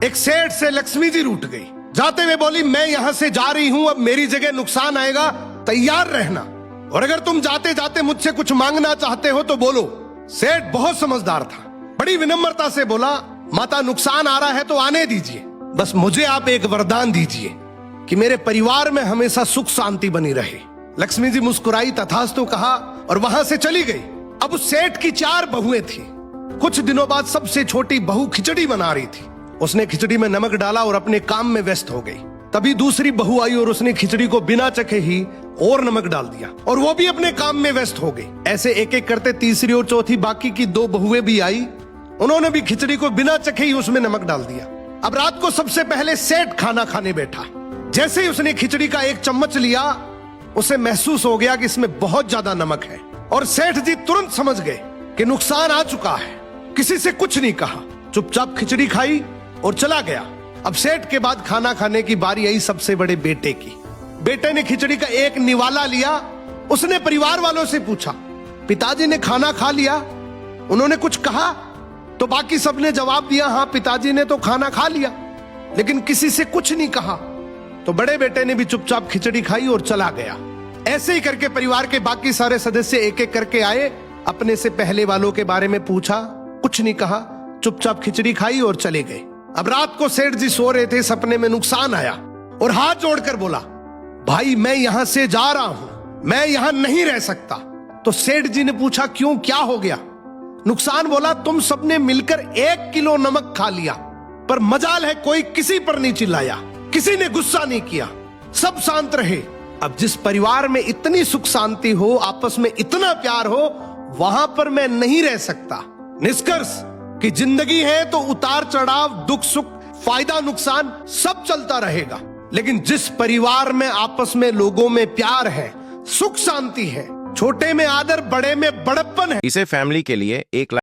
एक सेठ से लक्ष्मी जी रूठ गई। जाते हुए बोली, मैं यहां से जा रही हूं, अब मेरी जगह नुकसान आएगा, तैयार रहना, और अगर तुम जाते जाते मुझसे कुछ मांगना चाहते हो तो बोलो। सेठ बहुत समझदार था, बड़ी विनम्रता से बोला, माता नुकसान आ रहा है तो आने दीजिए, बस मुझे आप एक वरदान दीजिए कि मेरे परिवार में हमेशा सुख शांति बनी रहे। लक्ष्मी जी मुस्कुराई, तथास्तु कहा और वहां से चली गई। अब उस सेठ की 4 बहुएं थी। कुछ दिनों बाद सबसे छोटी बहू खिचड़ी बना रही थी। उसने खिचड़ी में नमक डाला और अपने काम में व्यस्त हो गई। तभी दूसरी बहू आई और उसने खिचड़ी को बिना चखे ही और नमक डाल दिया और वो भी अपने काम में व्यस्त हो गई। ऐसे एक एक करते तीसरी और चौथी बाकी की 2 बहुएं भी आई, उन्होंने भी खिचड़ी को बिना चखे ही उसमें नमक डाल दिया। अब रात को सबसे पहले सेठ खाना खाने बैठा। जैसे ही उसने खिचड़ी का 1 चम्मच लिया, उसे महसूस हो गया कि इसमें बहुत ज्यादा नमक है और सेठ जी तुरंत समझ गए कि नुकसान आ चुका है। किसी से कुछ नहीं कहा, चुपचाप खिचड़ी खाई और चला गया। अब सेठ के बाद खाना खाने की बारी आई सबसे बड़े बेटे की। बेटे ने खिचड़ी का 1 निवाला लिया। उसने परिवार वालों से पूछा, पिताजी ने खाना खा लिया? उन्होंने कुछ कहा? तो बाकी सबने जवाब दिया, हाँ पिताजी ने तो खाना खा लिया, लेकिन किसी से कुछ नहीं कहा। तो बड़े बेटे ने भी चुपचाप खिचड़ी खाई और चला गया। ऐसे ही करके परिवार के बाकी सारे सदस्य एक एक करके आए, अपने से पहले वालों के बारे में पूछा, कुछ नहीं कहा, चुपचाप खिचड़ी खाई और चले गए। अब रात को सेठ जी सो रहे थे, सपने में नुकसान आया और हाथ जोड़कर बोला, भाई मैं यहां से जा रहा हूं, मैं यहां नहीं रह सकता। तो सेठ जी ने पूछा, क्यों, क्या हो गया? नुकसान बोला, तुम सबने मिलकर 1 किलो नमक खा लिया, पर मजाल है कोई किसी पर नहीं चिल्लाया, किसी ने गुस्सा नहीं किया, सब शांत रहे। अब जिस परिवार में इतनी सुख शांति हो, आपस में इतना प्यार हो, वहां पर मैं नहीं रह सकता। निष्कर्ष कि जिंदगी है तो उतार चढ़ाव, दुख सुख, फायदा नुकसान सब चलता रहेगा, लेकिन जिस परिवार में आपस में लोगों में प्यार है, सुख शांति है, छोटे में आदर, बड़े में बड़प्पन है। इसे फैमिली के लिए 1